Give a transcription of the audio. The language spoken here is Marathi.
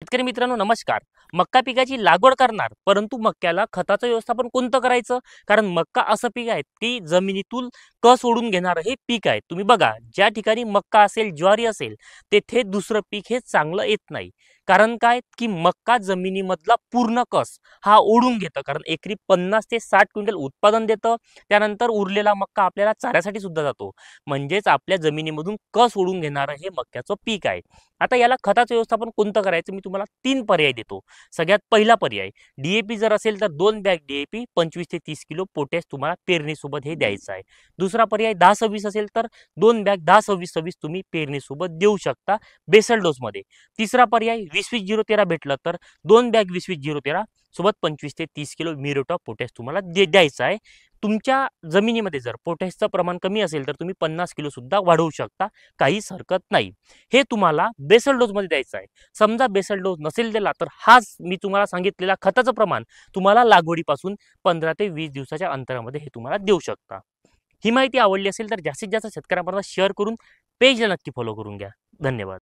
शेतकरी मित्रांनो नमस्कार. मक्का पिकाची लागवड करणार, परंतु मक्याला खताचं व्यवस्थापन कोणतं करायचं? कारण मक्का असं पीक आहे की जमिनीतून कस ओढून घेणारं हे पीक आहे. तुम्ही बघा, ज्या ठिकाणी मक्का असेल, ज्वारी असेल, तेथे दुसरं पीक हे चांगलं येत नाही. कारण काय की मक्का जमिनीमधला पूर्ण कस हा ओढून घेतं. कारण एकरी 50 ते 60 क्विंटल उत्पादन देतं. त्यानंतर उरलेला मक्का आपल्याला चाऱ्यासाठी सुद्धा जातो. म्हणजेच आपल्या जमिनीमधून कस ओढून घेणारं हे मक्याचं पीक आहे. आता याला खताचं व्यवस्थापन कोणतं करायचं, मी तुम्हाला 3 पर्याय देतो. सगळ्यात पहिला पर्याय, डीएपी जर असेल तर 2 बॅग डीएपी 25 ते 30 किलो पोटॅश तुम्हाला पेरणीसोबत हे द्यायचं आहे. दुसरा पर्याय 10-26 असेल तर 2 बॅग 10-26-26 तुम्ही पेरणीसोबत देऊ शकता बेसल डोसमध्ये. तिसरा पर्याय 20-20-013 भेटलं तर 2 बॅग 20-20-013 सोबत 25 ते 30 किलो म्युरेट ऑफ पोटॅश तुम्हाला द्यायचं आहे. तुमच्या जमिनीमध्ये जर पोटॅशचं प्रमाण कमी असेल तर तुम्ही 50 किलो सुद्धा वाढवू शकता, काहीच हरकत नाही. हे तुम्हाला बेसल डोसमध्ये द्यायचं आहे. समजा बेसल डोस नसेल दिला तर हाच मी तुम्हाला सांगितलेला खताचं प्रमाण तुम्हाला लागवडीपासून 15 ते 20 दिवसाच्या अंतरामध्ये हे तुम्हाला देऊ शकता. ही माहिती आवडली असेल तर जास्तीत जास्त शेतकऱ्यांपर्यंत शेअर करून पेजला नक्की फॉलो करून घ्या. धन्यवाद.